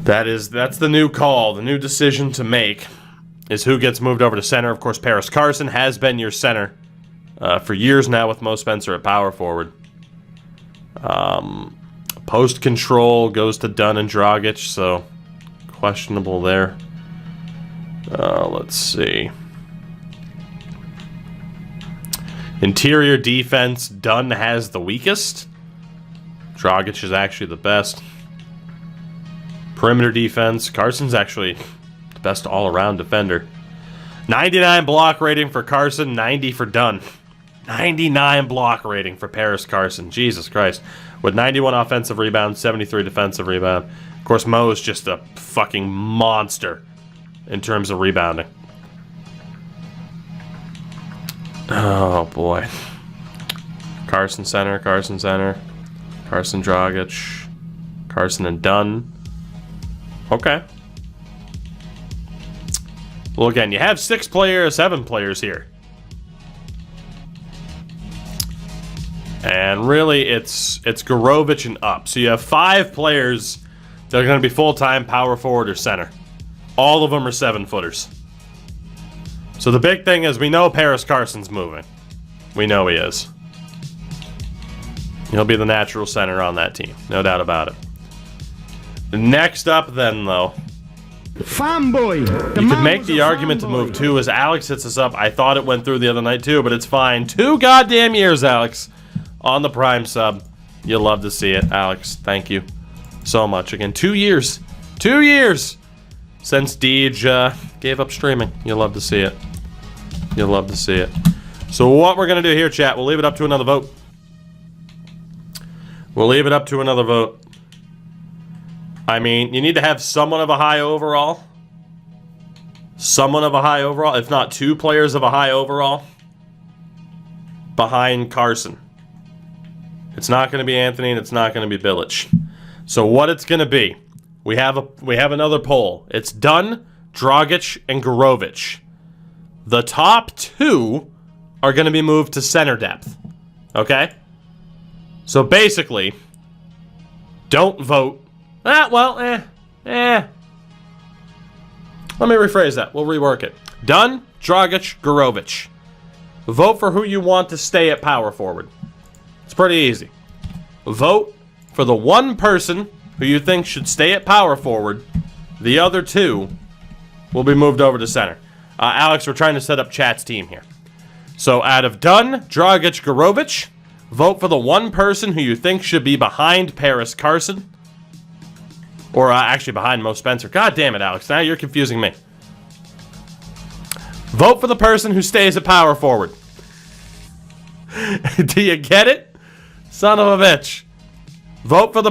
That's the new call. The new decision to make is who gets moved over to center. Of course, Paris Carson has been your center for years now with Mo Spencer at power forward. Post control goes to Dunn and Dragic, so questionable there. Let's see. Interior defense, Dunn has the weakest. Dragic is actually the best. Perimeter defense, Carson's actually the best all-around defender. 99 block rating for Carson, 90 for Dunn. 99 block rating for Paris Carson. Jesus Christ. With 91 offensive rebounds, 73 defensive rebound. Of course, Mo is just a fucking monster in terms of rebounding. Oh, boy. Carson center, Carson center. Carson Dragic. Carson and Dunn. Okay. Well, again, you have 7 players here. And really, it's Gorovich and up. So you have 5 players that are going to be full-time power forward or center. All of them are 7-footers. So the big thing is we know Paris Carson's moving. We know he is. He'll be the natural center on that team. No doubt about it. Next up then, though. Fanboy. You could make the argument to move 2 as Alex hits us up. I thought it went through the other night too, but it's fine. 2 goddamn years, Alex, on the Prime sub. You'll love to see it, Alex. Thank you so much. Again, 2 years. 2 years since Deej gave up streaming. You'll love to see it. You'll love to see it. So what we're going to do here, chat, we'll leave it up to another vote. We'll leave it up to another vote. I mean, you need to have someone of a high overall. Someone of a high overall, if not 2 players of a high overall, behind Carson. It's not going to be Anthony, and it's not going to be Bilic. So what it's going to be, we have another poll. It's Dunn, Dragic, and Gorovich. The top 2 are going to be moved to center depth. Okay? So basically, don't vote. Let me rephrase that. We'll rework it. Dunn, Dragic, Gorovich. Vote for who you want to stay at power forward. It's pretty easy. Vote for the one person who you think should stay at power forward. The other 2 will be moved over to center. Alex, we're trying to set up chat's team here. So out of Dunn, Dragic, Gorovich, vote for the one person who you think should be behind Paris Carson. Or actually behind Mo Spencer. God damn it, Alex. Now you're confusing me. Vote for the person who stays at power forward. Do you get it? Son of a bitch. Vote for the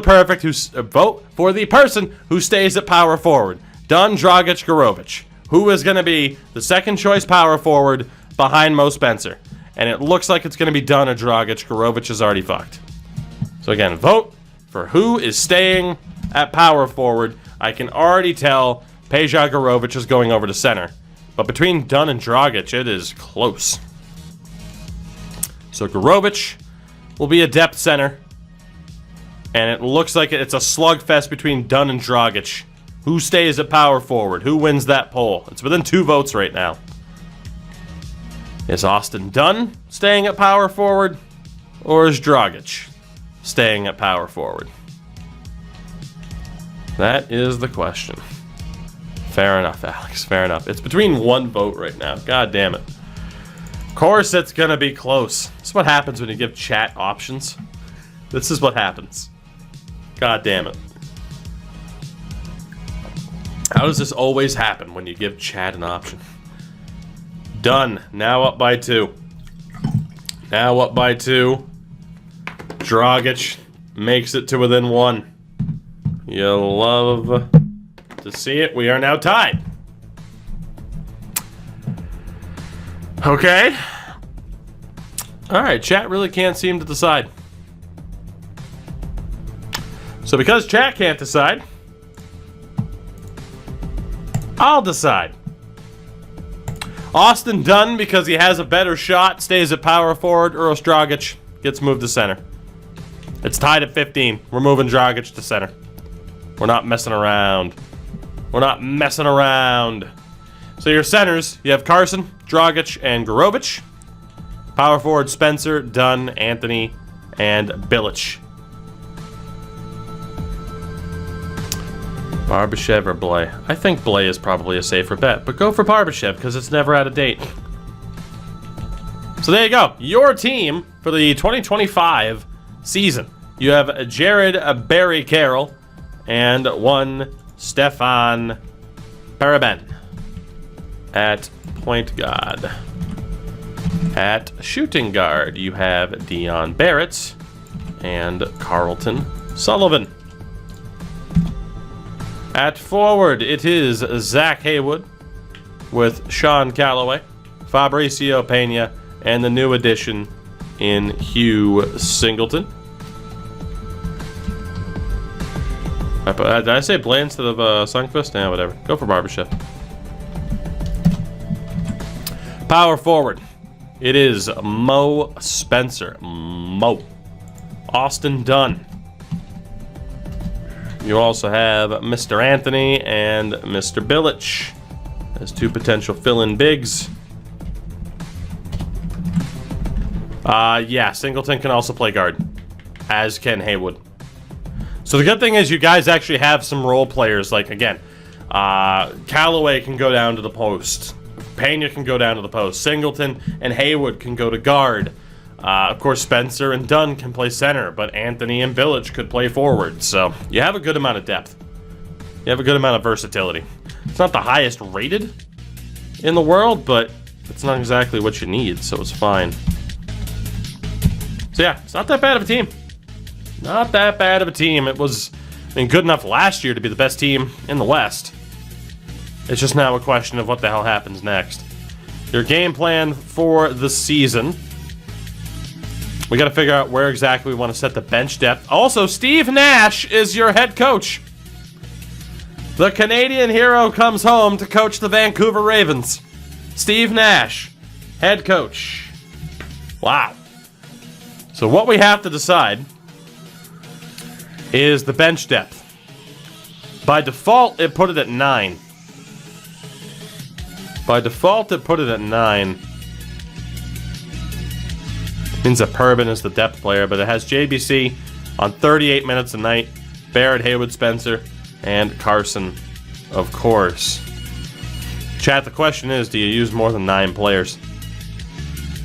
person who stays at power forward. Dunn, Dragic, Gorovich. Who is going to be the second choice power forward behind Mo Spencer? And it looks like it's going to be Dunn or Dragic. Gorovich is already fucked. So again, vote for who is staying at power forward. I can already tell Peja Gorovich is going over to center. But between Dunn and Dragic, it is close. So Gorovich will be a depth center. And it looks like it's a slugfest between Dunn and Dragic. Who stays at power forward? Who wins that poll? It's within 2 votes right now. Is Austin Dunn staying at power forward? Or is Dragic staying at power forward? That is the question. Fair enough, Alex. Fair enough. It's between 1 vote right now. God damn it. Of course it's going to be close. This is what happens when you give chat options. This is what happens. God damn it. How does this always happen when you give chat an option? Done. Now up by 2. Now up by 2. Dragic makes it to within 1. You'll love to see it. We are now tied. Okay. Alright, chat really can't seem to decide. So because chat can't decide, I'll decide. Austin Dunn, because he has a better shot, stays at power forward. Or Dragic gets moved to center. It's tied at 15. We're moving Dragic to center. We're not messing around. We're not messing around. So your centers, you have Carson, Dragic, and Gorovich. Power forward, Spencer, Dunn, Anthony, and Bilic. Barbashev or Blay? I think Blay is probably a safer bet, but go for Barbashev because it's never out of date. So there you go. Your team for the 2025 season. You have Jared Barry Carroll and one Stefan Paraben at point guard. At shooting guard, you have Dion Barrett and Carlton Sullivan. At forward, it is Zach Haywood with Sean Calloway, Fabricio Pena, and the new addition in Hugh Singleton. Did I say Blay instead of Sundqvist? Nah, whatever. Go for Barbashev. Power forward. It is Mo Spencer. Mo. Austin Dunn. You also have Mr. Anthony and Mr. Bilic as two potential fill-in bigs. Yeah, Singleton can also play guard, as can Haywood. So the good thing is you guys actually have some role players. Like, again, Callaway can go down to the post. Pena can go down to the post. Singleton and Haywood can go to guard. Of course, Spencer and Dunn can play center, but Anthony and Bilic could play forward. So you have a good amount of depth. You have a good amount of versatility. It's not the highest rated in the world, but it's not exactly what you need, so it's fine. So yeah, it's not that bad of a team. Not that bad of a team. It was, I mean, good enough last year to be the best team in the West. It's just now a question of what the hell happens next. Your game plan for the season. We got to figure out where exactly we want to set the bench depth. Also, Steve Nash is your head coach. The Canadian hero comes home to coach the Vancouver Ravens. Steve Nash, head coach. Wow. So what we have to decide is the bench depth. By default, it put it at 9. By default, it put it at 9. Means that Perban is the depth player, but it has JBC on 38 minutes a night, Barrett, Haywood, Spencer, and Carson, of course. Chat, the question is, do you use more than 9 players?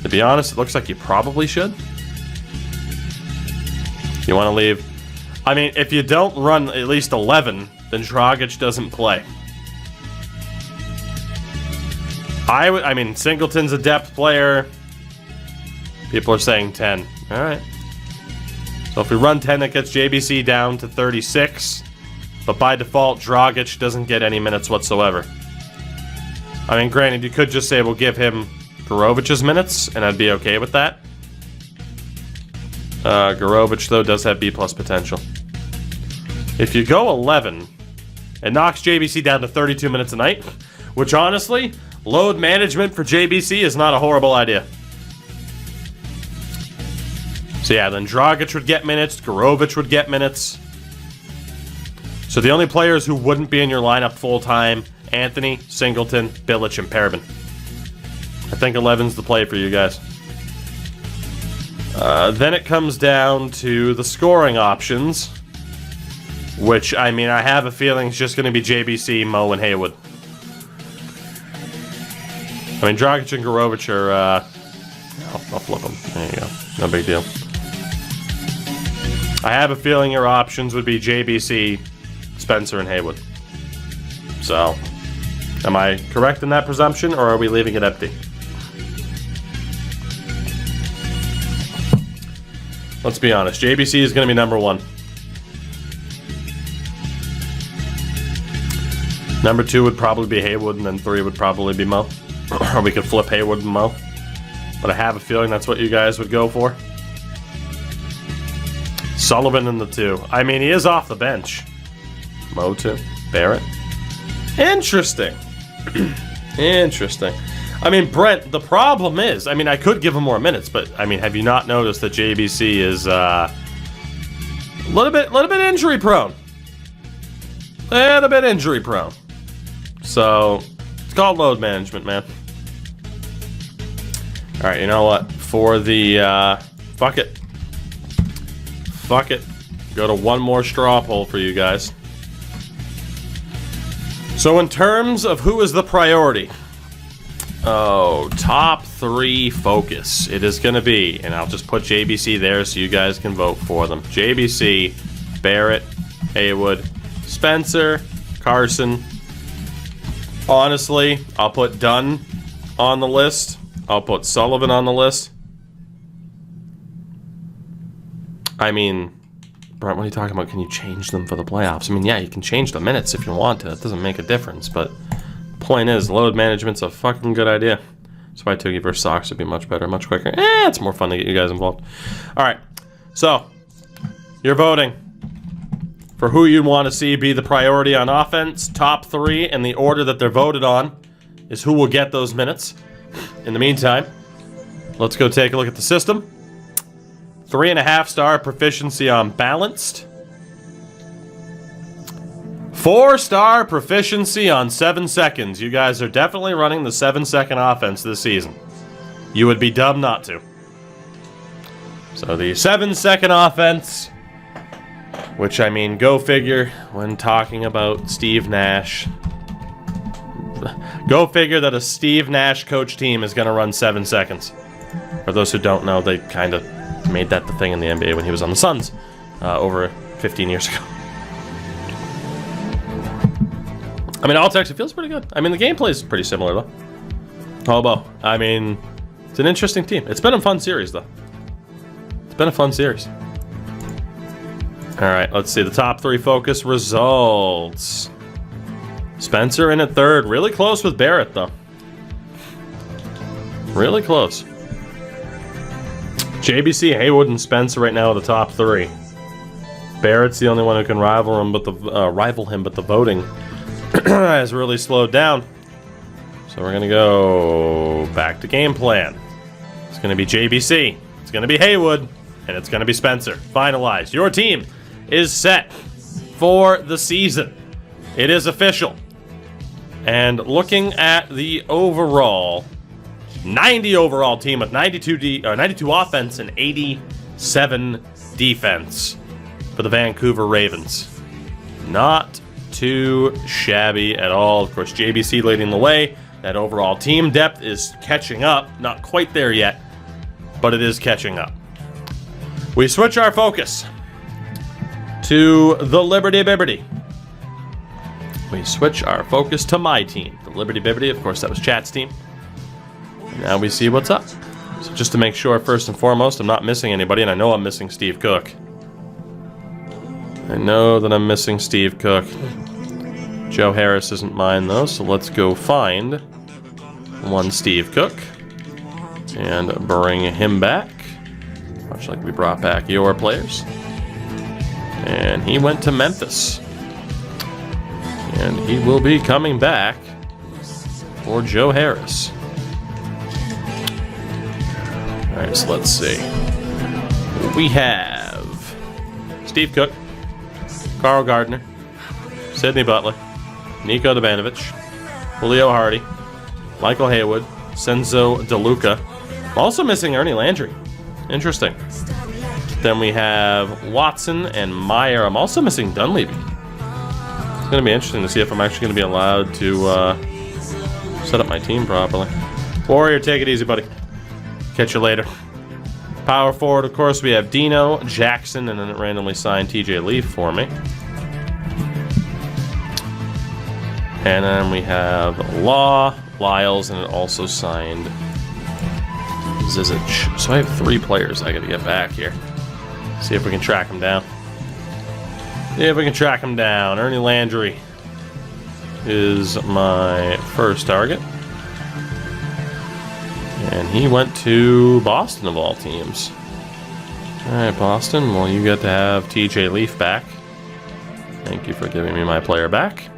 To be honest, it looks like you probably should. You want to leave? I mean, if you don't run at least 11, then Dragic doesn't play. I mean, Singleton's a depth player. People are saying 10. All right. So if we run 10, that gets JBC down to 36. But by default, Dragic doesn't get any minutes whatsoever. I mean, granted, you could just say we'll give him Gorovich's minutes, and I'd be okay with that. Gorovich, though, does have B+ potential. If you go 11, it knocks JBC down to 32 minutes a night, which honestly, load management for JBC is not a horrible idea. So yeah, then Dragic would get minutes, Gorovich would get minutes. So the only players who wouldn't be in your lineup full-time, Anthony, Singleton, Bilic, and Perban. I think 11's the play for you guys. Then it comes down to the scoring options, which, I mean, I have a feeling is just going to be JBC, Mo, and Haywood. I mean, Dragic and Gorovich are, I'll flip them. There you go. No big deal. I have a feeling your options would be JBC, Spencer, and Haywood. So, am I correct in that presumption, or are we leaving it empty? Let's be honest. JBC is going to be number 1. Number 2 would probably be Haywood, and then 3 would probably be Mo. Or we could flip Haywood and Mo. But I have a feeling that's what you guys would go for. Sullivan in the 2. I mean, he is off the bench. Mo 2. Barrett. Interesting. Interesting. I mean, Brent, the problem is, I mean, I could give him more minutes, but, I mean, have you not noticed that JBC is a little bit injury prone? and a bit injury prone. So it's called load management, man. All right, you know what? For the fuck it. Go to one more straw poll for you guys. So in terms of who is the priority, top 3 focus. It is going to be, and I'll just put JBC there so you guys can vote for them. JBC, Barrett, Haywood, Spencer, Carson. Honestly, I'll put Dunn on the list. I'll put Sullivan on the list. I mean, Brent, what are you talking about? Can you change them for the playoffs? I mean, yeah, you can change the minutes if you want to. It doesn't make a difference, but the point is, load management's a fucking good idea. That's why Tougie versus Sox would be much better, much quicker. It's more fun to get you guys involved. All right, so you're voting for who you want to see be the priority on offense. Top 3, and the order that they're voted on is who will get those minutes. In the meantime, let's go take a look at the system. 3.5-star proficiency on balanced. 4-star proficiency on 7 seconds. You guys are definitely running the 7-second offense this season. You would be dumb not to. So the 7-second offense, which, I mean, go figure when talking about Steve Nash. Go figure that a Steve Nash coach team is going to run 7 seconds. For those who don't know, they kind of made that the thing in the NBA when he was on the Suns over 15 years ago. I mean, all text, it feels pretty good. I mean, the gameplay is pretty similar, though. Hobo. I mean, it's an interesting team. It's been a fun series, though. It's been a fun series. All right, let's see. The top 3 focus results. Spencer in at 3rd. Really close with Barrett, though. Really close. JBC, Haywood, and Spencer right now are the top 3. Barrett's the only one who can rival him, but the voting has really slowed down. So we're gonna go back to game plan. It's gonna be JBC, it's gonna be Haywood, and it's gonna be Spencer. Finalized. Your team is set for the season. It is official. And looking at the overall 90 overall team with 92 offense and 87 defense for the Vancouver Ravens. Not too shabby at all. Of course, JBC leading the way. That overall team depth is catching up. Not quite there yet, but it is catching up. We switch our focus to the Liberty Bibbity. We switch our focus to my team, the Liberty Bibbity. Of course, that was Chat's team. Now we see what's up. So just to make sure, first and foremost, I'm not missing anybody, and I know I'm missing Steve Cook. I know that I'm missing Steve Cook. Joe Harris isn't mine, though, so let's go find one Steve Cook and bring him back, much like we brought back your players. And he went to Memphis. And he will be coming back for Joe Harris. Alright, so let's see. We have Steve Cook, Carl Gardner, Sidney Butler, Nico Dabanovic, Julio Hardy, Michael Haywood, Senzo DeLuca. Also missing Ernie Landry. Interesting. Then we have Watson and Meyer. I'm also missing Dunleavy. It's going to be interesting to see if I'm actually going to be allowed to set up my team properly. Warrior, take it easy, buddy. Catch you later. Power forward, of course, we have Dino, Jackson, and then it randomly signed TJ Leaf for me. And then we have Law, Lyles, and it also signed Zizic. So I have 3 players I got to get back here. See if we can track them down. Ernie Landry is my first target. And he went to Boston, of all teams. Alright, Boston. Well, you get to have TJ Leaf back. Thank you for giving me my player back.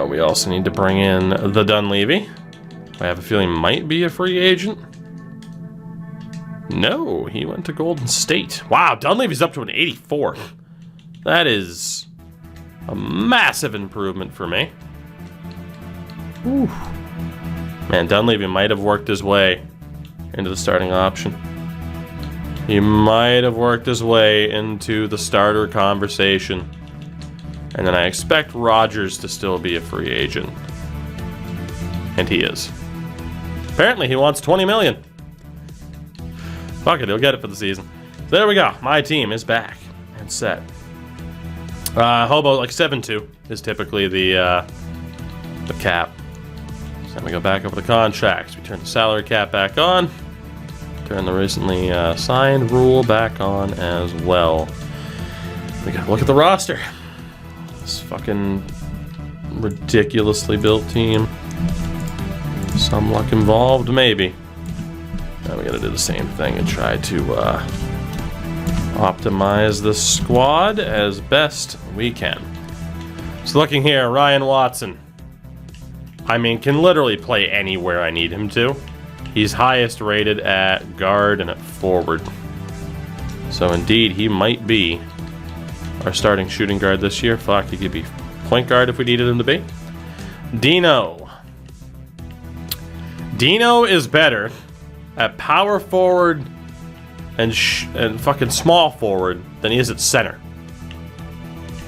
We also need to bring in the Dunleavy. I have a feeling might be a free agent. No, he went to Golden State. Wow, Dunleavy's up to an 84. That is A massive improvement for me. Whew. Man, Dunleavy might have worked his way into the starting option. He might have worked his way into the starter conversation. And then I expect Rogers to still be a free agent. And he is. Apparently he wants $20 million. Fuck it, he'll get it for the season. So there we go. My team is back and set. Hobo, like 7-2 is typically the cap. So then we go back over the contracts. We turn the salary cap back on. Turn the recently signed rule back on as well. We gotta look at the roster. This fucking ridiculously built team. Some luck involved, maybe. Now we gotta do the same thing and try to optimize the squad as best we can. So looking here, Ryan Watson. I mean, can literally play anywhere I need him to. He's highest rated at guard and at forward. So indeed, he might be our starting shooting guard this year. Fuck, he could be point guard if we needed him to be. Dino. Dino is better at power forward and fucking small forward than he is at center.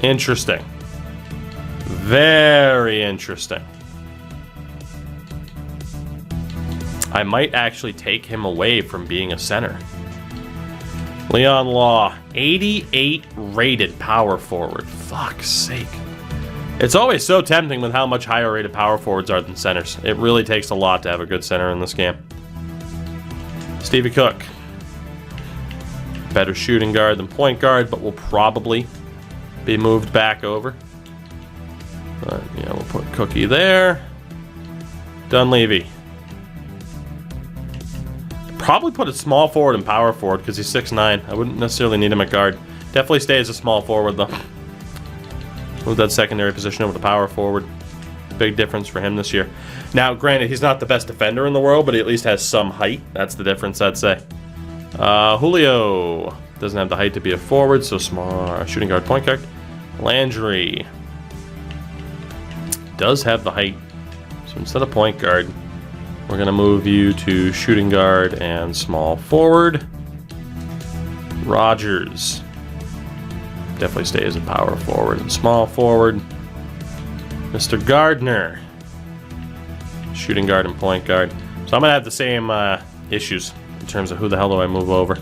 Interesting. Very interesting. I might actually take him away from being a center. Leon Law, 88 rated power forward. Fuck's sake. It's always so tempting with how much higher rated power forwards are than centers. It really takes a lot to have a good center in this game. Stevie Cook. Better shooting guard than point guard, but will probably be moved back over. But yeah, we'll put Cookie there. Dunleavy. Probably put a small forward and power forward because he's 6'9". I wouldn't necessarily need him at guard. Definitely stay as a small forward though. Move that secondary position over to power forward. Big difference for him this year. Now, granted, he's not the best defender in the world, but he at least has some height. That's the difference, I'd say. Julio doesn't have the height to be a forward, so small shooting guard, point guard. Landry does have the height, so instead of point guard, we're going to move you to shooting guard and small forward. Rogers definitely stays at power forward and small forward. Mr. Gardner, shooting guard and point guard. So I'm going to have the same issues in terms of who the hell do I move over.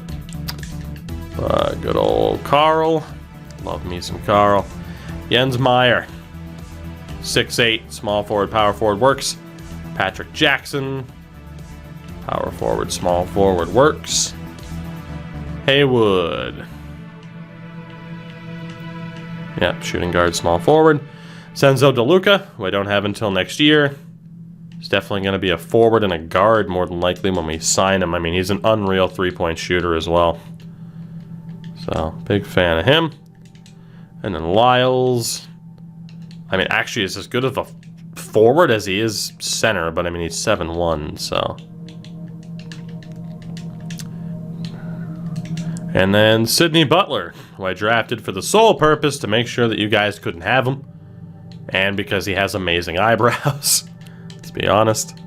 Good old Carl. Love me some Carl. Jens Meyer, 6'8", small forward, power forward works. Patrick Jackson, power forward, small forward works. Haywood. Yeah, shooting guard, small forward. Senzo DeLuca, who I don't have until next year. He's definitely going to be a forward and a guard more than likely when we sign him. I mean, he's an unreal three-point shooter as well. So, big fan of him. And then Lyles. I mean, actually, he's as good of a forward as he is center, but I mean, he's 7'1", so. And then Sydney Butler, who I drafted for the sole purpose to make sure that you guys couldn't have him. And because he has amazing eyebrows. Let's be honest.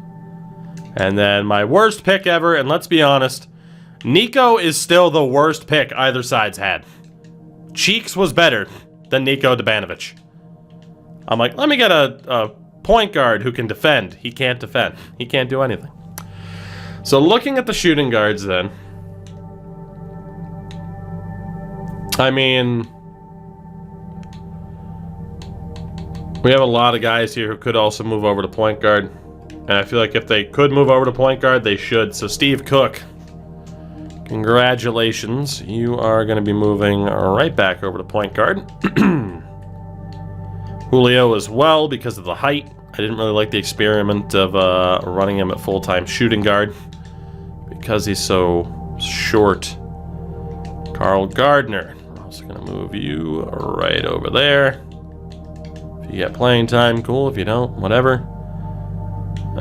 And then my worst pick ever, and let's be honest, Nico is still the worst pick either side's had. Cheeks was better than Nico Dabanovic. I'm like, let me get a point guard who can defend. He can't defend. He can't do anything. So looking at the shooting guards then, I mean, we have a lot of guys here who could also move over to point guard. And I feel like if they could move over to point guard, they should. So Steve Cook, congratulations. You are going to be moving right back over to point guard. Julio as well because of the height. I didn't really like the experiment of running him at full-time shooting guard because he's so short. Carl Gardner. I'm also going to move you right over there. If you get playing time, cool. If you don't, whatever.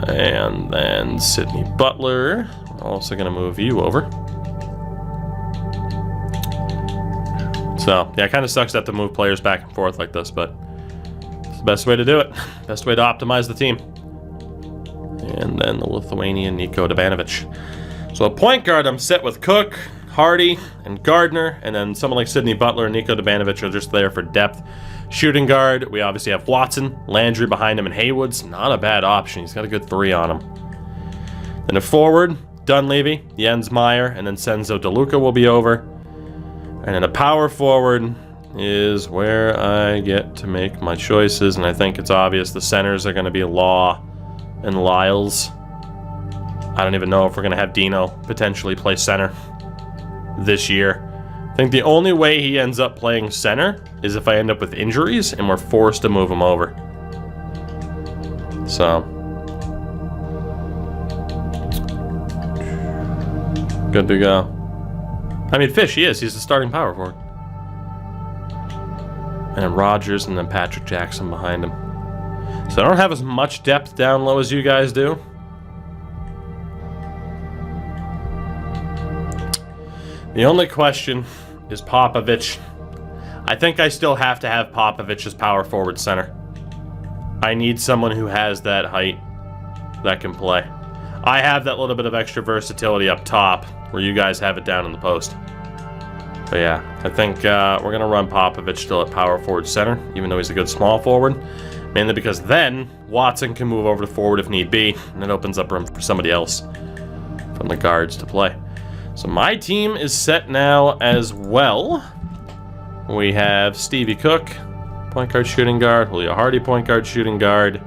And then Sydney Butler. I'm also going to move you over. So, yeah, it kind of sucks to have to move players back and forth like this, but the best way to do it. Best way to optimize the team. And then the Lithuanian Niko Dabanovic. So a point guard, I'm set with Cook, Hardy, and Gardner, and then someone like Sidney Butler and Niko Dabanovic are just there for depth. Shooting guard, we obviously have Watson, Landry behind him, and Haywood's not a bad option. He's got a good 3 on him. Then a forward, Dunleavy, Jens Meyer, and then Senzo DeLuca will be over. And then a power forward is where I get to make my choices, and I think it's obvious the centers are going to be Law and Lyles. I don't even know if we're going to have Dino potentially play center this year. I think the only way he ends up playing center is if I end up with injuries and we're forced to move him over. So, good to go. I mean, Fish, he is. He's the starting power forward. And then Rogers and then Patrick Jackson behind him. So I don't have as much depth down low as you guys do. The only question is Popovich. I think I still have to have Popovich as power forward center. I need someone who has that height that can play. I have that little bit of extra versatility up top where you guys have it down in the post. But yeah, I think we're going to run Popovich still at power forward center, even though he's a good small forward. Mainly because then Watson can move over to forward if need be, and it opens up room for somebody else from the guards to play. So my team is set now as well. We have Stevie Cook, point guard shooting guard, Julio Hardy, point guard shooting guard,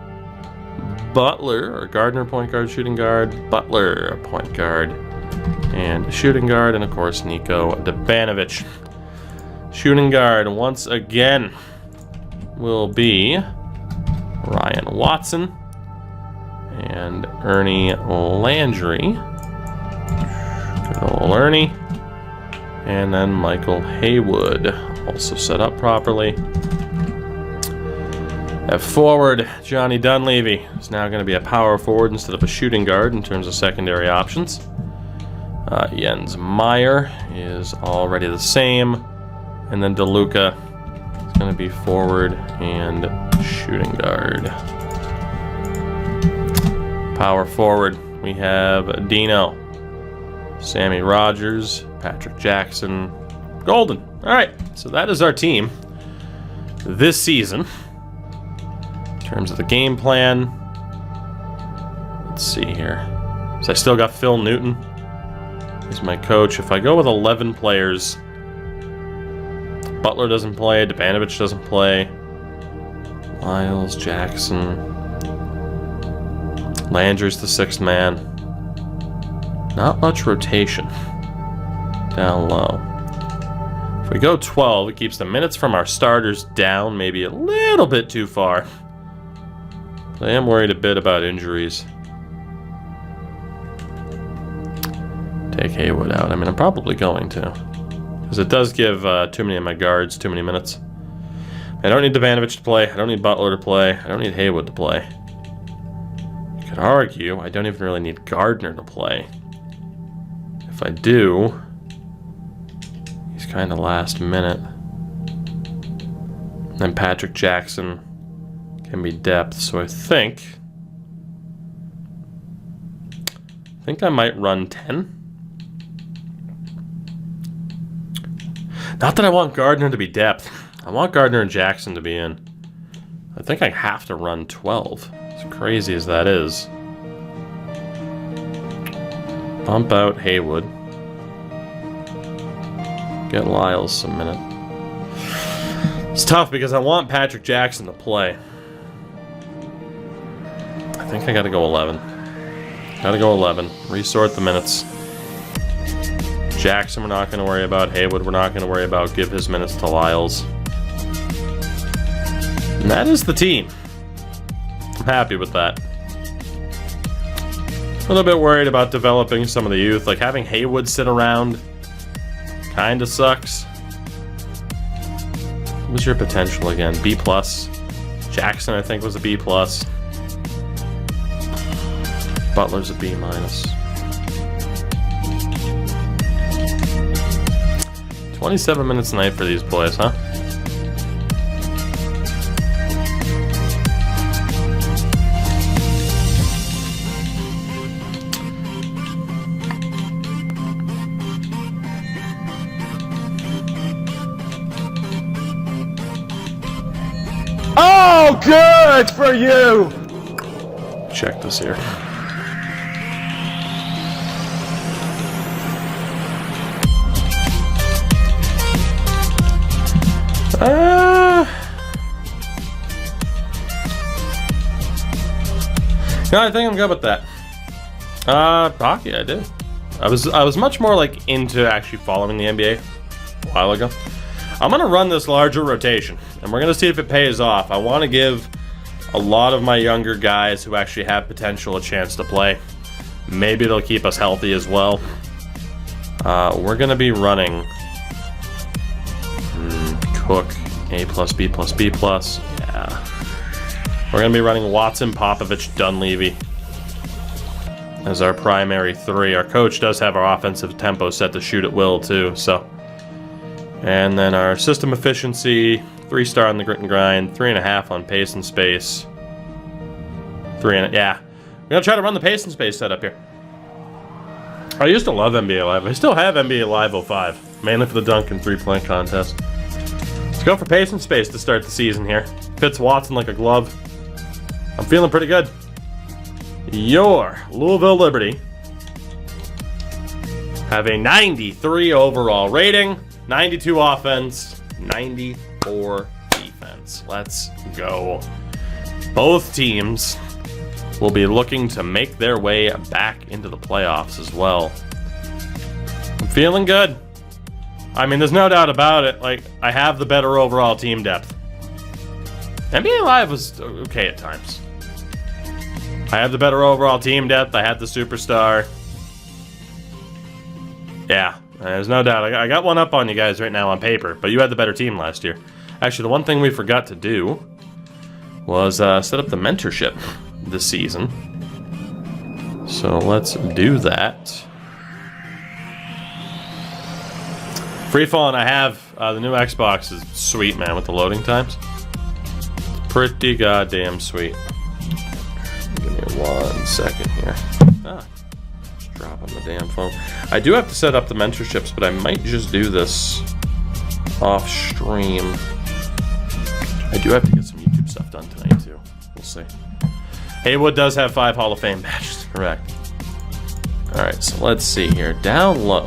Butler, or Gardner, point guard shooting guard, Butler, point guard, and shooting guard, and of course Niko Dabanovic. Shooting guard, once again, will be Ryan Watson and Ernie Landry. Good old Ernie. And then Michael Haywood, also set up properly. At forward, Johnny Dunleavy is now going to be a power forward instead of a shooting guard in terms of secondary options. Jens Meyer is already the same. And then DeLuca is going to be forward and shooting guard. Power forward, we have Dino, Sammy Rogers, Patrick Jackson, Golden. All right, so that is our team this season. In terms of the game plan, let's see here. So I still got Phil Newton. He's my coach. If I go with 11 players, Butler doesn't play, Dabanovic doesn't play, Lyles, Jackson, Landry's the 6th man. Not much rotation down low. If we go 12, it keeps the minutes from our starters down maybe a little bit too far. I am worried a bit about injuries. Take Haywood out. I mean, I'm probably going to. Because it does give too many of my guards too many minutes. I don't need Dabanovic to play. I don't need Butler to play. I don't need Haywood to play. You could argue I don't even really need Gardner to play. If I do, he's kind of last minute. Then Patrick Jackson can be depth, so I think I might run 10. Not that I want Gardner to be depth. I want Gardner and Jackson to be in. I think I have to run 12. As crazy as that is. Bump out Haywood. Get Lyles some minute. It's tough because I want Patrick Jackson to play. I think I gotta go 11. Gotta go 11. Resort the minutes. Jackson we're not going to worry about. Haywood we're not going to worry about. Give his minutes to Lyles. And that is the team. I'm happy with that. A little bit worried about developing some of the youth. Like having Haywood sit around kind of sucks. What was your potential again? B+. Jackson I think was a B+. Butler's a B-. 27 minutes a night for these boys, huh? Oh, good for you! Check this here. No, I think I'm good with that. Hockey, I did. I was much more like into actually following the NBA a while ago. I'm gonna run this larger rotation, and we're gonna see if it pays off. I want to give a lot of my younger guys who actually have potential a chance to play. Maybe it'll keep us healthy as well. We're gonna be running Cook, A plus B plus B plus. Yeah. We're gonna be running Watson, Popovich, Dunleavy as our primary three. Our coach does have our offensive tempo set to shoot at will too, so. And then our system efficiency, 3-star on the grit and grind, 3.5 on pace and space. Yeah. We're gonna try to run the pace and space setup here. I used to love NBA Live. I still have NBA Live 05, mainly for the dunk and 3-point contest. Let's go for pace and space to start the season here. Fits Watson like a glove. I'm feeling pretty good. Your Louisville Liberty have a 93 overall rating, 92 offense, 94 defense. Let's go. Both teams will be looking to make their way back into the playoffs as well. I'm feeling good. I mean, there's no doubt about it. Like, I have the better overall team depth. NBA Live was okay at times. I have the better overall team depth. I had the superstar. Yeah, there's no doubt. I got one up on you guys right now on paper, but you had the better team last year. Actually, the one thing we forgot to do was set up the mentorship this season. So let's do that. Free Falling, I have the new Xbox is sweet, man, with the loading times. It's pretty goddamn sweet. Give me 1 second here. Just dropping the damn phone. I do have to set up the mentorships, but I might just do this off stream. I do have to get some YouTube stuff done tonight too. We'll see. Haywood does have 5 Hall of Fame badges, correct. Alright, so let's see here. Down low.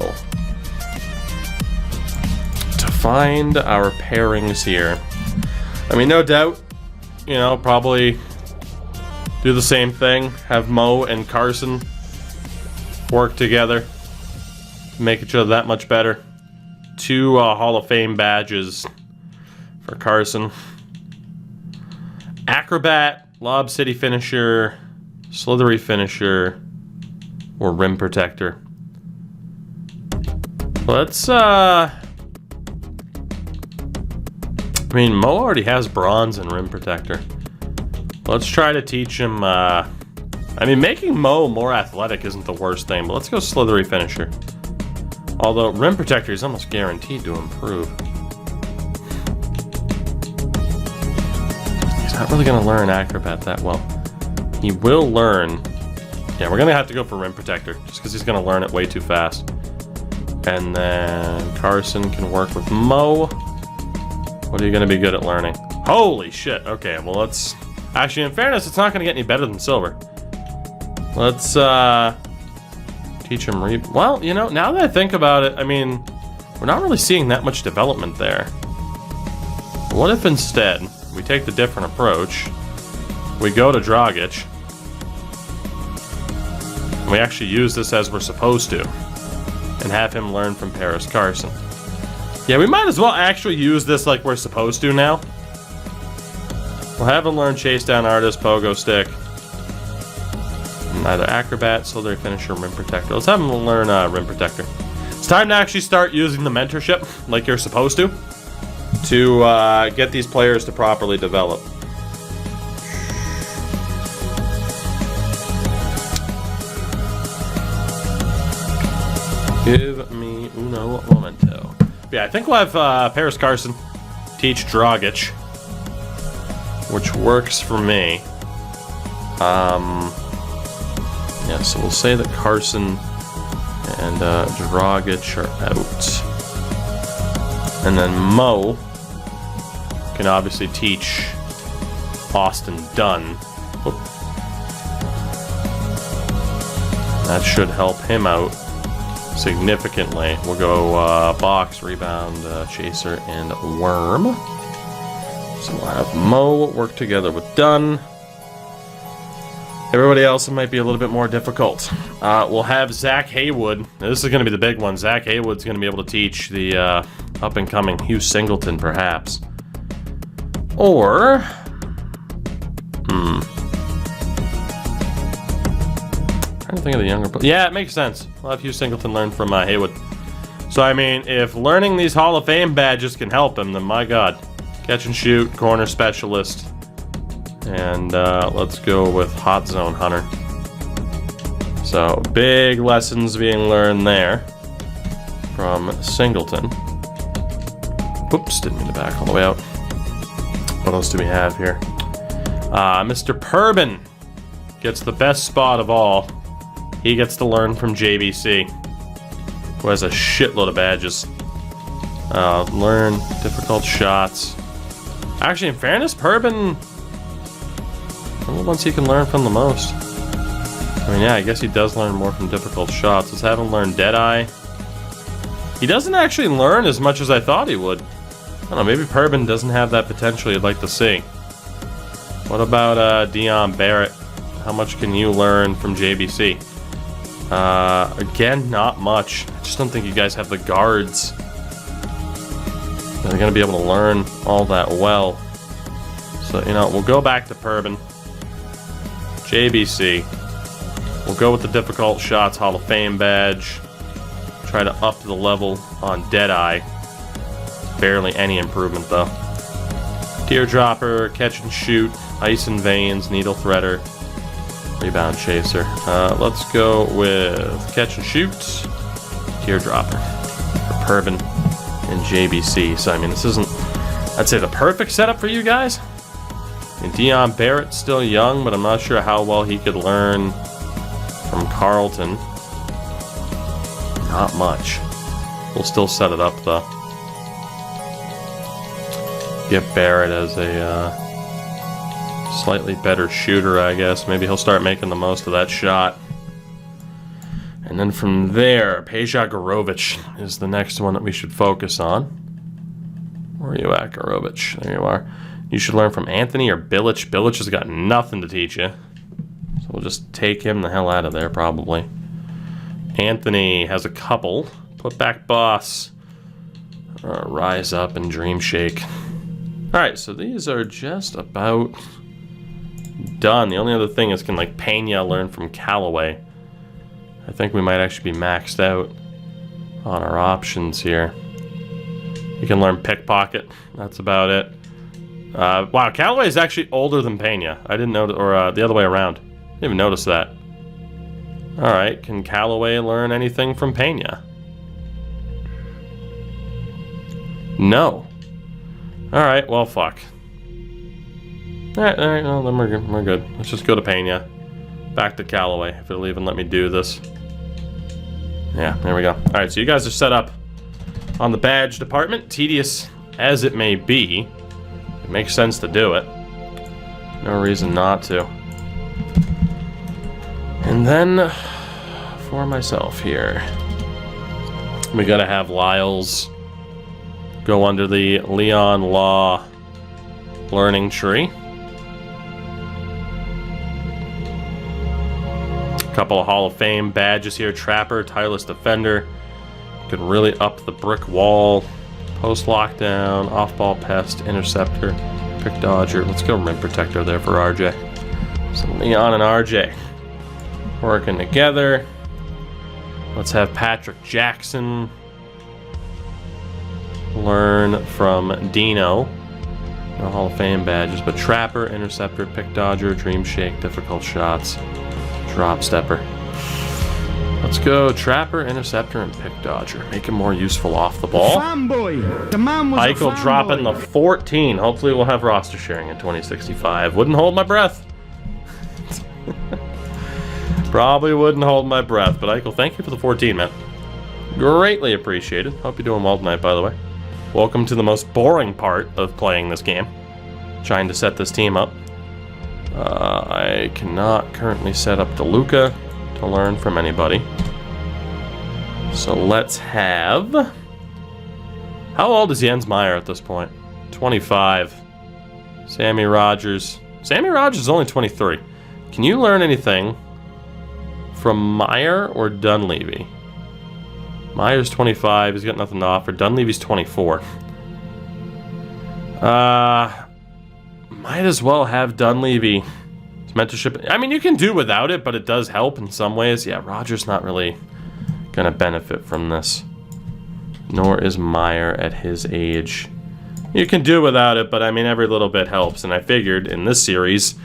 To find our pairings here. I mean, no doubt, you know, probably do the same thing. Have Mo and Carson work together to make each other that much better. 2 Hall of Fame badges for Carson. Acrobat, Lob City Finisher, Slithery Finisher, or Rim Protector. Let's, I mean, Mo already has Bronze and Rim Protector. Let's try to teach him, I mean, making Mo more athletic isn't the worst thing, but let's go Slithery Finisher. Although, Rim Protector is almost guaranteed to improve. He's not really going to learn Acrobat that well. He will learn... Yeah, we're going to have to go for Rim Protector, just because he's going to learn it way too fast. And then Carson can work with Mo. What are you going to be good at learning? Holy shit! Okay, well let's... Actually, in fairness, it's not going to get any better than Silver. Let's, teach him well, you know, now that I think about it, I mean, we're not really seeing that much development there. What if instead we take the different approach, we go to Dragic, and we actually use this as we're supposed to, and have him learn from Paris Carson. Yeah, we might as well actually use this like we're supposed to now. We'll have him learn Chase Down Artist, Pogo Stick, either Acrobat, Slithery Finisher, Rim Protector. Let's have him learn Rim Protector. It's time to actually start using the mentorship like you're supposed to get these players to properly develop. Give me uno momento. Yeah, I think we'll have Paris Carson teach Dragic, which works for me. Yeah, so we'll say that Carson and Dragic are out. And then Mo can obviously teach Austin Dunn. Oop. That should help him out significantly. We'll go box, rebound, chaser, and worm. So we'll have Mo work together with Dunn. Everybody else, it might be a little bit more difficult. We'll have Zach Haywood. Now, this is going to be the big one. Zach Haywood's going to be able to teach the up-and-coming Hugh Singleton, perhaps. Or... trying to think of the younger... Yeah, it makes sense. We'll have Hugh Singleton learn from Haywood. So, I mean, if learning these Hall of Fame badges can help him, then my God. Catch and shoot, corner specialist. And let's go with Hot Zone Hunter. So, big lessons being learned there from Singleton. Oops, didn't mean to back all the way out. What else do we have here? Mr. Purbin gets the best spot of all. He gets to learn from JBC, who has a shitload of badges. Learn difficult shots. Actually, in fairness, Purbin... one of the ones he can learn from the most. I mean, yeah, I guess he does learn more from difficult shots. Let's have him learn Deadeye. He doesn't actually learn as much as I thought he would. I don't know, maybe Purbin doesn't have that potential you'd like to see. What about Dion Barrett? How much can you learn from JBC? Again, not much. I just don't think you guys have the guards. They're going to be able to learn all that well. So, you know, we'll go back to Purbin. JBC. We'll go with the difficult shots Hall of Fame badge. Try to up the level on Deadeye. Barely any improvement, though. Teardropper, catch and shoot, ice and veins, needle threader, rebound chaser. Let's go with catch and shoot, teardropper, Purbin, and JBC. So, I mean, this isn't, I'd say, the perfect setup for you guys. I mean, Dion Barrett's still young, but I'm not sure how well he could learn from Carlton. Not much. We'll still set it up, though. Get Barrett as a slightly better shooter, I guess. Maybe he'll start making the most of that shot. And then from there, Peja Gorovich is the next one that we should focus on. Where are you at, Gorovich? There you are. You should learn from Anthony or Bilic. Bilic has got nothing to teach you. So we'll just take him the hell out of there, probably. Anthony has a couple. Put back Boss. Rise Up and Dream Shake. Alright, so these are just about done. The only other thing is, can like Pena learn from Callaway? I think we might actually be maxed out on our options here. You can learn Pickpocket. That's about it. Wow, Callaway is actually older than Pena. I didn't know, or the other way around. Didn't even notice that. Alright, can Callaway learn anything from Pena? No. Alright, well, fuck. Alright, well, then we're good. Let's just go to Pena. Back to Callaway, if it'll even let me do this. Yeah, there we go. Alright, so you guys are set up on the badge department. Tedious as it may be, it makes sense to do it. No reason not to. And then, for myself here, we gotta have Lyles go under the Leon Law learning tree. A couple of Hall of Fame badges here. Trapper, Tireless Defender. Could really up the brick wall. Post lockdown, off-ball pest, interceptor, pick dodger. Let's go rim protector there for RJ. So Leon and RJ working together. Let's have Patrick Jackson learn from Dino. No Hall of Fame badges, but Trapper, Interceptor, Pick Dodger, Dream Shake, Difficult Shots, Drop Stepper. Let's go Trapper, Interceptor, and Pick Dodger. Make him more useful off the ball. Fanboy. The man was Eichel dropping the 14. Hopefully we'll have roster sharing in 2065. Wouldn't hold my breath. Probably wouldn't hold my breath, but Eichel, thank you for the 14, man. Greatly appreciated. Hope you're doing well tonight, by the way. Welcome to the most boring part of playing this game. Trying to set this team up. I cannot currently set up DeLuca to learn from anybody. So let's have... How old is Jens Meyer at this point? 25. Sammy Rogers. Sammy Rogers is only 23. Can you learn anything from Meyer or Dunleavy? Meyer's 25. He's got nothing to offer. Dunleavy's 24. Might as well have Dunleavy. His mentorship. I mean, you can do without it, but it does help in some ways. Yeah, Rogers not really gonna benefit from this. Nor is Meyer at his age. You can do without it, but I mean, every little bit helps. And I figured in this series,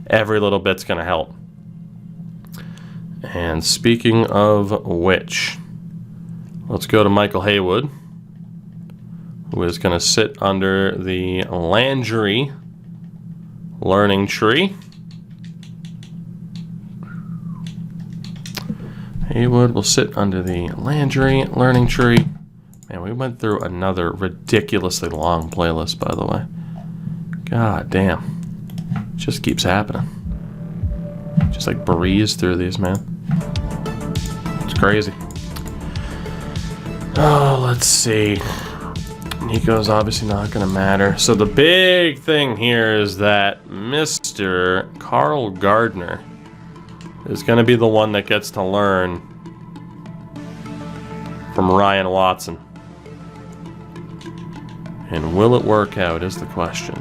every little bit's gonna help. And speaking of which, let's go to Michael Haywood, who is gonna sit under the Landry learning tree. Haywood will sit under the Landry learning tree. Man, we went through another ridiculously long playlist, by the way. God damn. It just keeps happening. Just like breeze through these, man. It's crazy. Oh, let's see. Nico's obviously not going to matter. So the big thing here is that Mr. Carl Gardner is going to be the one that gets to learn from Ryan Watson. And will it work out is the question.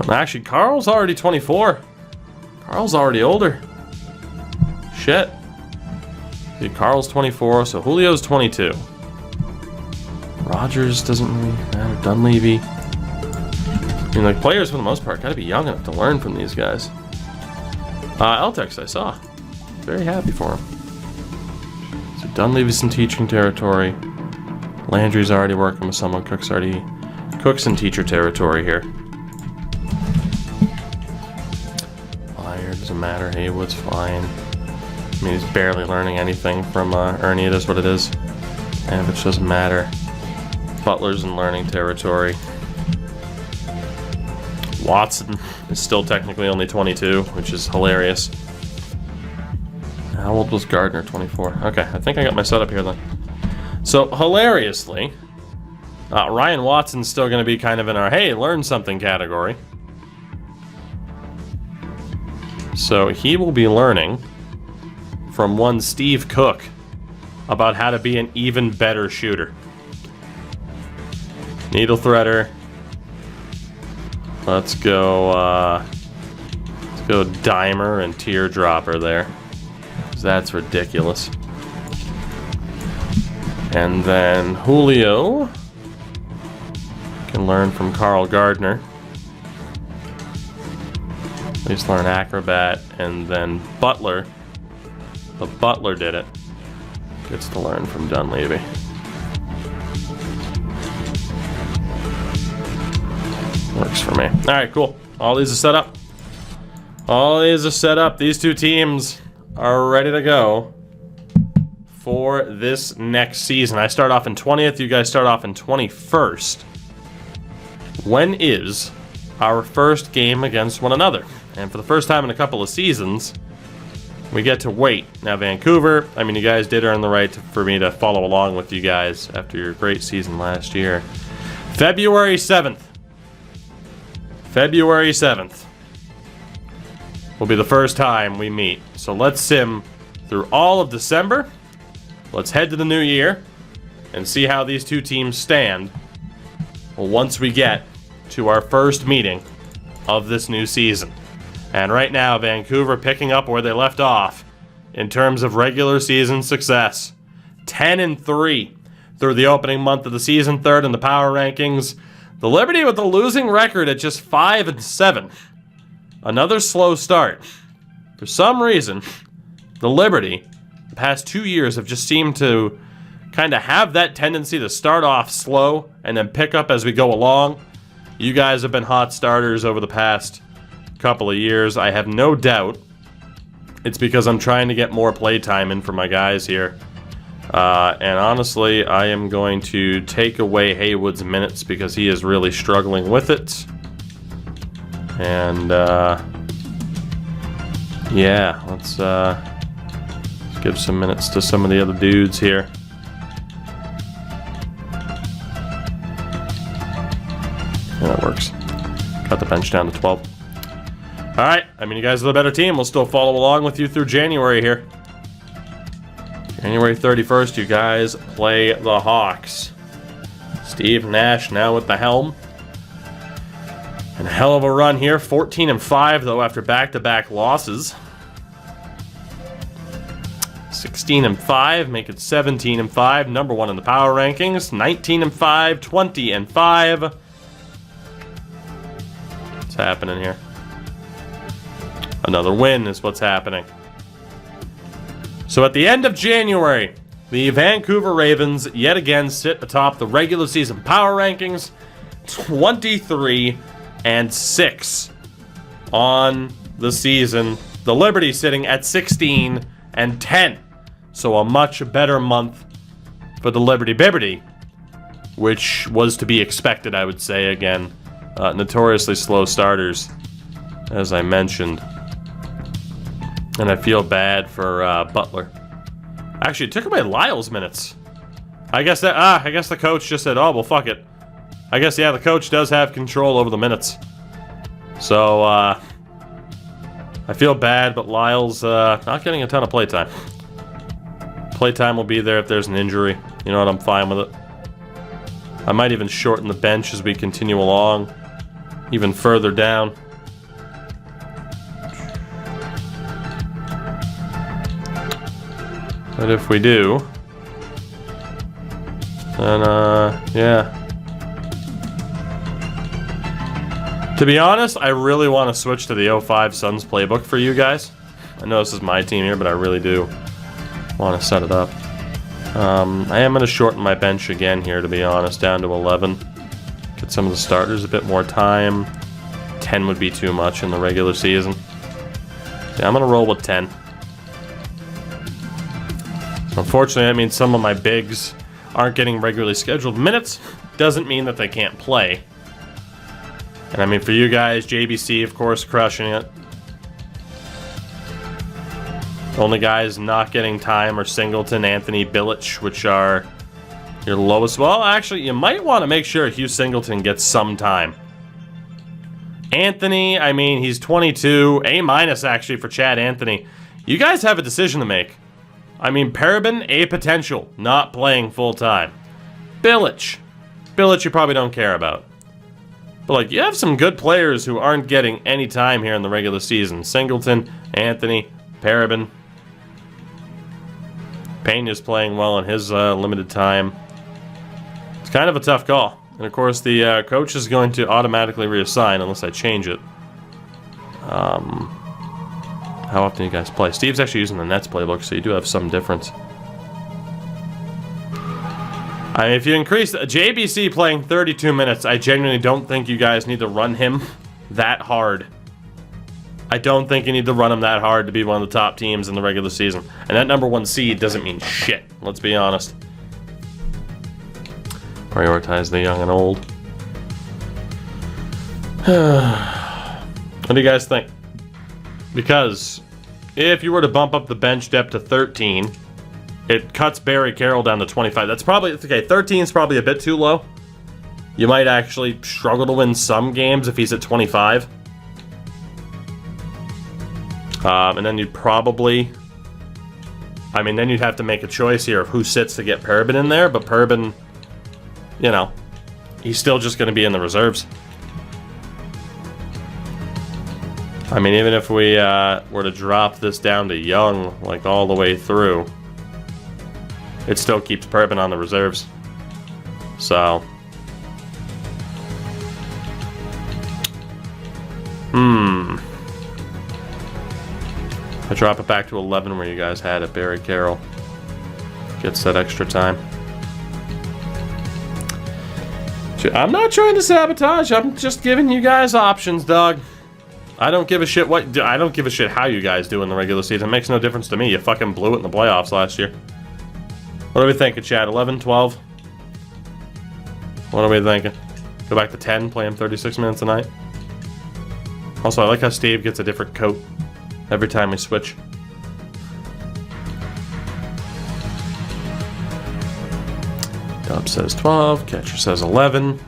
Actually, Carl's already 24. Carl's already older. Shit. See, Carl's 24, so Julio's 22. Rogers doesn't really matter. Dunleavy. I mean, like, players for the most part gotta be young enough to learn from these guys. Eltex, I saw. Very happy for him. So Dunleavy's in teaching territory. Landry's already working with someone. Cook's in teacher territory here. Flyer doesn't matter. Haywood's fine. I mean, he's barely learning anything from Ernie. It is what it is. And it doesn't matter. Butler's in learning territory. Watson is still technically only 22, which is hilarious. How old was Gardner? 24. Okay, I think I got my setup here then. So, hilariously, Ryan Watson's still going to be kind of in our, hey, learn something category. So, he will be learning from one Steve Cook about how to be an even better shooter. Needle threader. Let's go dimer and teardropper there. 'Cause that's ridiculous. And then Julio can learn from Carl Gardner. At least learn acrobat. And then Butler, the Butler did it, gets to learn from Dunleavy. Works for me. All right, cool. All these are set up. All these are set up. These two teams are ready to go for this next season. I start off in 20th. You guys start off in 21st. When is our first game against one another? And for the first time in a couple of seasons, we get to wait. Now, Vancouver, I mean, you guys did earn the right for me to follow along with you guys after your great season last year. February 7th. February 7th will be the first time we meet. So let's sim through all of December. Let's head to the new year and see how these two teams stand once we get to our first meeting of this new season. And right now, Vancouver picking up where they left off in terms of regular season success. 10-3 through the opening month of the season, third in the power rankings. The Liberty with a losing record at just 5-7. Another slow start. For some reason, the Liberty, the past 2 years, have just seemed to kind of have that tendency to start off slow and then pick up as we go along. You guys have been hot starters over the past couple of years. I have no doubt it's because I'm trying to get more playtime in for my guys here. And honestly, I am going to take away Haywood's minutes because he is really struggling with it. And, yeah, let's give some minutes to some of the other dudes here. Yeah, that works. Cut the bench down to 12. Alright, I mean, you guys are the better team. We'll still follow along with you through January here. January 31st, you guys play the Hawks. Steve Nash now with the helm. And a hell of a run here. 14-5, though, after back-to-back losses. 16-5, make it 17-5. #1 in the power rankings. 19-5, 20-5. What's happening here? Another win is what's happening. So at the end of January, the Vancouver Ravens yet again sit atop the regular season power rankings, 23-6 on the season. The Liberty sitting at 16-10. So a much better month for the Liberty Bibberty, which was to be expected, I would say. Again, notoriously slow starters, as I mentioned. And I feel bad for Butler. Actually, it took away Lyle's minutes. I guess the coach just said, "Oh well, fuck it." I guess yeah, the coach does have control over the minutes. So I feel bad, but Lyle's not getting a ton of playtime. Playtime will be there if there's an injury. You know what? I'm fine with it. I might even shorten the bench as we continue along, even further down. But if we do, then, yeah. To be honest, I really want to switch to the 05 Suns playbook for you guys. I know this is my team here, but I really do want to set it up. I am going to shorten my bench again here, to be honest, down to 11. Get some of the starters a bit more time. 10 would be too much in the regular season. Yeah, I'm going to roll with 10. Unfortunately, that means some of my bigs aren't getting regularly scheduled minutes. Doesn't mean that they can't play. And I mean, for you guys, JBC, of course, crushing it. Only guys not getting time are Singleton, Anthony, Bilic, which are your lowest. Well, actually, you might want to make sure Hugh Singleton gets some time. Anthony, I mean, he's 22. A- actually for Chad Anthony. You guys have a decision to make. I mean, Parabin, A potential, not playing full-time. Bilic you probably don't care about. But, like, you have some good players who aren't getting any time here in the regular season. Singleton, Anthony, Parabin. Payne is playing well in his limited time. It's kind of a tough call. And, of course, the coach is going to automatically reassign unless I change it. How often do you guys play? Steve's actually using the Nets playbook, so you do have some difference. I mean, if you increase JBC playing 32 minutes, I genuinely don't think you guys need to run him that hard. I don't think you need to run him that hard to be one of the top teams in the regular season. And that #1 seed doesn't mean shit, let's be honest. Prioritize the young and old. What do you guys think? Because if you were to bump up the bench depth to 13, it cuts Barry Carroll down to 25. That's probably, okay, 13 is probably a bit too low. You might actually struggle to win some games if he's at 25. And then you'd probably, I mean, then you'd have to make a choice here of who sits to get Parabin in there. But Parabin, you know, he's still just going to be in the reserves. I mean, even if we were to drop this down to young, like all the way through, it still keeps Parabin on the reserves. So, I drop it back to 11 where you guys had it. Barry Carroll gets that extra time. I'm not trying to sabotage. I'm just giving you guys options, dog. I don't give a shit I don't give a shit how you guys do in the regular season. It makes no difference to me. You fucking blew it in the playoffs last year. What are we thinking, Chad? 11, 12? What are we thinking? Go back to 10, play him 36 minutes a night? Also, I like how Steve gets a different coat every time we switch. Dub says 12, catcher says 11.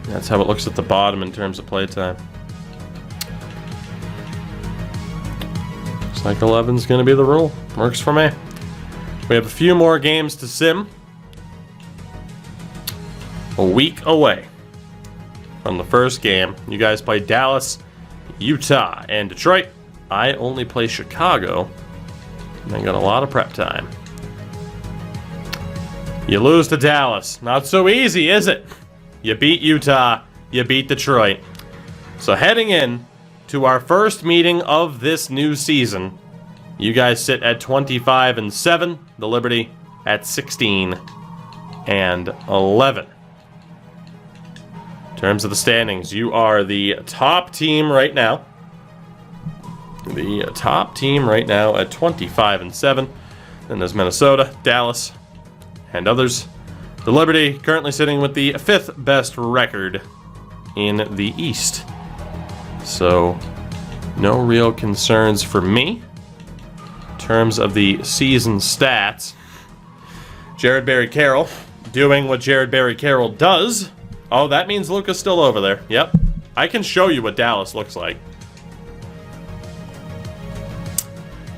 That's how it looks at the bottom in terms of playtime. Looks like 11's going to be the rule. Works for me. We have a few more games to sim. A week away from the first game. You guys play Dallas, Utah, and Detroit. I only play Chicago. And I got a lot of prep time. You lose to Dallas. Not so easy, is it? You beat Utah. You beat Detroit. So heading in to our first meeting of this new season, you guys sit at 25-7. The Liberty at 16-11. In terms of the standings, you are the top team right now. The top team right now at 25-7. Then there's Minnesota, Dallas, and others. The Liberty currently sitting with the 5th best record in the East. So, no real concerns for me. In terms of the season stats, Jared Barry Carroll doing what Jared Barry Carroll does. Oh, that means Luka's still over there. Yep. I can show you what Dallas looks like.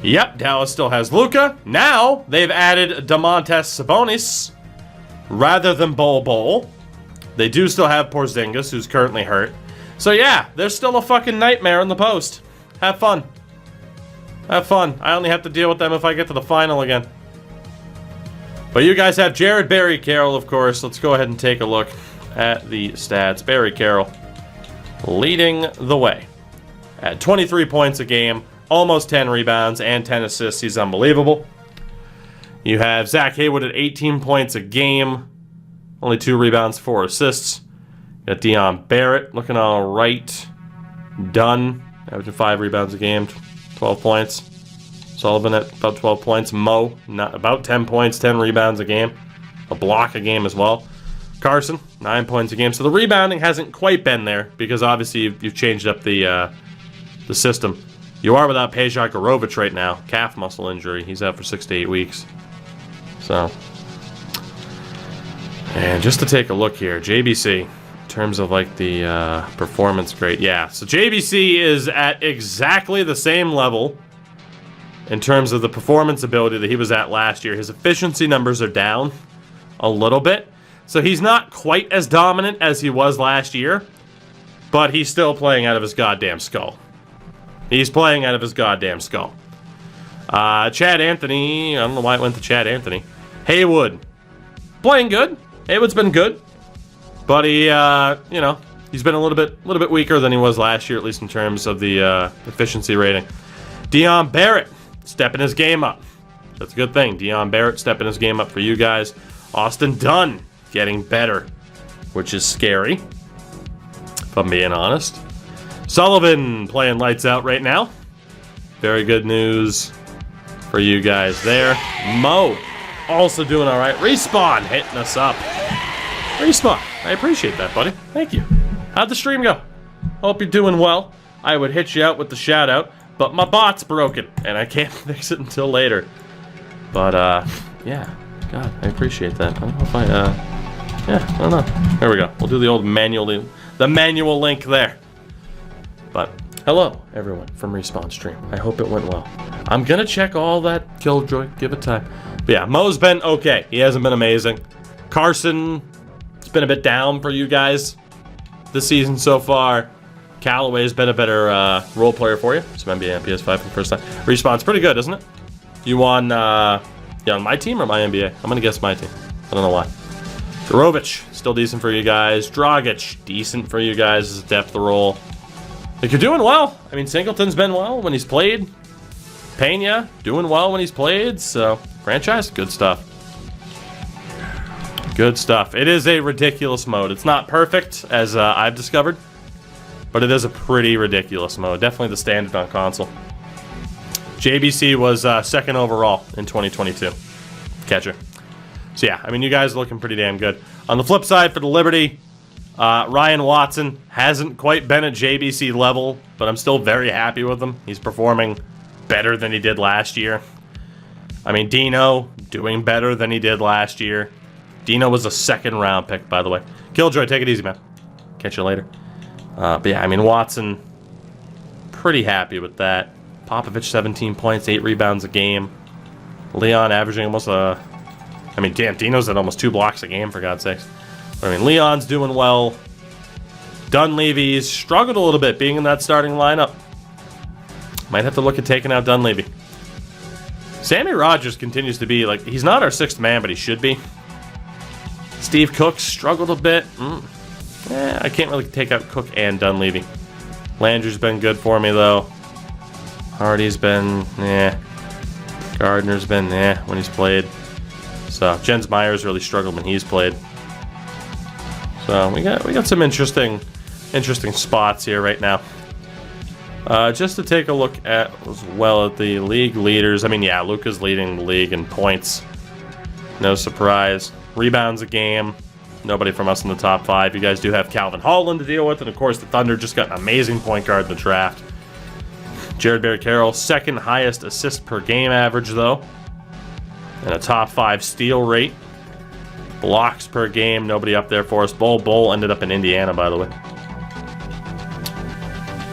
Yep, Dallas still has Luka. Now, they've added Domantas Sabonis rather than Bol. They do still have Porzingis, who's currently hurt. So yeah, there's still a fucking nightmare in the post. Have fun. Have fun. I only have to deal with them if I get to the final again. But you guys have Jared Barry Carroll, of course. Let's go ahead and take a look at the stats. Barry Carroll leading the way at 23 points a game. Almost 10 rebounds and 10 assists. He's unbelievable. You have Zach Haywood at 18 points a game. Only 2 rebounds, 4 assists. You got Dion Barrett looking all right. Dunn, averaging 5 rebounds a game, 12 points. Sullivan at about 12 points. Mo, not about 10 points, 10 rebounds a game. A block a game as well. Carson, 9 points a game. So the rebounding hasn't quite been there because obviously you've changed up the system. You are without Peja Gorovic right now. Calf muscle injury. He's out for 6 to 8 weeks. So, and just to take a look here, JBC, in terms of like the performance grade. Yeah, so JBC is at exactly the same level in terms of the performance ability that he was at last year. His efficiency numbers are down a little bit. So he's not quite as dominant as he was last year, but he's still playing out of his goddamn skull. He's playing out of his goddamn skull. Chad Anthony, I don't know why it went to Chad Anthony. Haywood, playing good. Haywood's been good, but he, he's been a little bit weaker than he was last year, at least in terms of the efficiency rating. Dion Barrett stepping his game up. That's a good thing. Dion Barrett stepping his game up for you guys. Austin Dunn getting better, which is scary, if I'm being honest. Sullivan playing lights out right now. Very good news for you guys there. Mo also doing all right. Respawn hitting us up. Respawn, I appreciate that, buddy. Thank you. How'd the stream go? Hope you're doing well. I would hit you out with the shout out, but my bot's broken and I can't fix it until later. But yeah, God, I appreciate that. I don't know if I don't know. There we go. We'll do the old manual link there. But hello, everyone from Respawn Stream. I hope it went well. I'm gonna check all that Killjoy. Give it time. But yeah, Mo's been okay. He hasn't been amazing. Carson, it's been a bit down for you guys this season so far. Callaway's been a better role player for you. Some NBA and PS5 for the first time. Respawn's pretty good, isn't it? You on my team or MyNBA? I'm gonna guess my team. I don't know why. Gorovic, still decent for you guys. Dragic, decent for you guys as a depth role. Like, you're doing well. I mean, Singleton's been well when he's played. Pena, doing well when he's played. So, franchise, good stuff. Good stuff. It is a ridiculous mode. It's not perfect, as I've discovered. But it is a pretty ridiculous mode. Definitely the standard on console. JBC was second overall in 2022. Catcher. So, yeah, I mean, you guys are looking pretty damn good. On the flip side, for the Liberty, Ryan Watson hasn't quite been at JBC level, but I'm still very happy with him. He's performing better than he did last year. I mean, Dino doing better than he did last year. Dino was a 2nd round pick, by the way. Killjoy, take it easy, man. Catch you later. But yeah, I mean, Watson, pretty happy with that. Popovich, 17 points, 8 rebounds a game. Leon averaging almost I mean, damn, Dino's at almost 2 blocks a game, for God's sakes. But I mean, Leon's doing well. Dunleavy's struggled a little bit being in that starting lineup. Might have to look at taking out Dunleavy. Sammy Rogers continues to be, like, he's not our 6th man, but he should be. Steve Cook struggled a bit. I can't really take out Cook and Dunleavy. Landry's been good for me, though. Hardy's been, Gardner's been, when he's played. So, Jens Myers really struggled when he's played. So, we got some interesting spots here right now. Just to take a look at, as well, at the league leaders. I mean, yeah, Luka's leading the league in points. No surprise. Rebounds a game. Nobody from us in the top 5. You guys do have Calvin Holland to deal with. And, of course, the Thunder just got an amazing point guard in the draft. Jared Barry-Carroll, 2nd highest assist per game average, though. And a top 5 steal rate. Blocks per game. Nobody up there for us. Bull ended up in Indiana, by the way.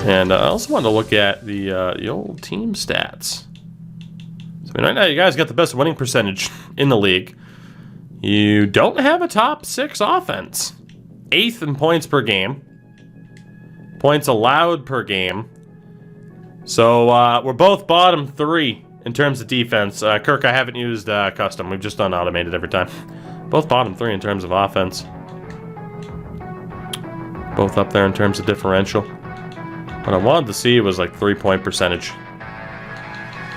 And I also wanted to look at the old team stats. So, I mean, right now, you guys got the best winning percentage in the league. You don't have a top 6 offense. 8th in points per game. Points allowed per game. So, we're both bottom 3 in terms of defense. Kirk, I haven't used custom. We've just done automated every time. Both bottom 3 in terms of offense. Both up there in terms of differential. What I wanted to see was, like, 3-point percentage.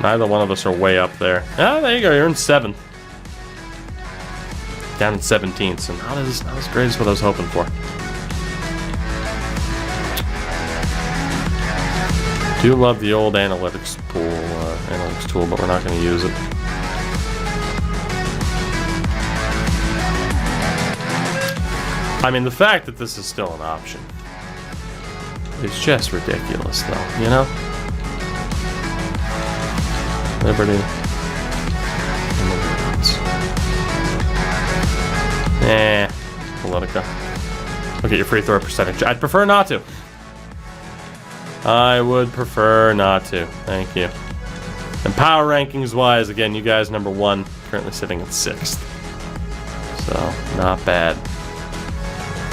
Neither one of us are way up there. Ah, there you go. You're in 7th. Down in 17th, so not as great as what I was hoping for. Do love the old analytics tool, but we're not going to use it. I mean, the fact that this is still an option is just ridiculous, though, you know? Liberty. We'll let it go. Look at your free throw percentage. I'd prefer not to. I would prefer not to. Thank you. And power rankings wise, again, you guys number 1, currently sitting at 6th. So, not bad.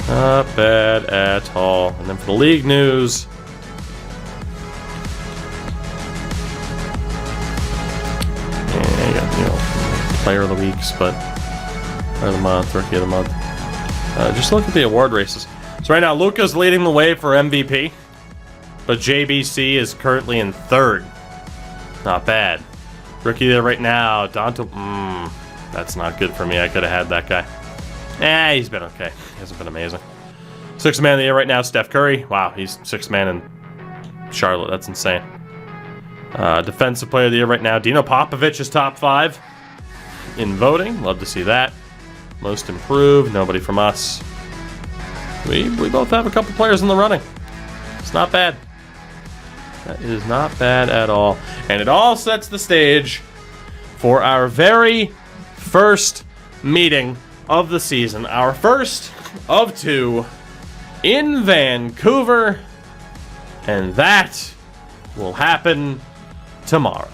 Not bad at all. And then for the league news. Yeah, you got, player of the weeks, but player of the month, rookie of the month. Just look at the award races. So right now, Luka's leading the way for MVP, but JBC is currently in 3rd. Not bad. Rookie there right now, Dante. That's not good for me. I could have had that guy. He's been okay. He hasn't been amazing. 6th man of the year right now, Steph Curry. Wow, he's 6th man in Charlotte. That's insane. Defensive player of the year right now, Dino Popovich is top 5 in voting. Love to see that. Most improved, nobody from us. We both have a couple players in the running. It's not bad. That is not bad at all. And it all sets the stage for our very first meeting of the season. Our first of 2 in Vancouver. And that will happen tomorrow.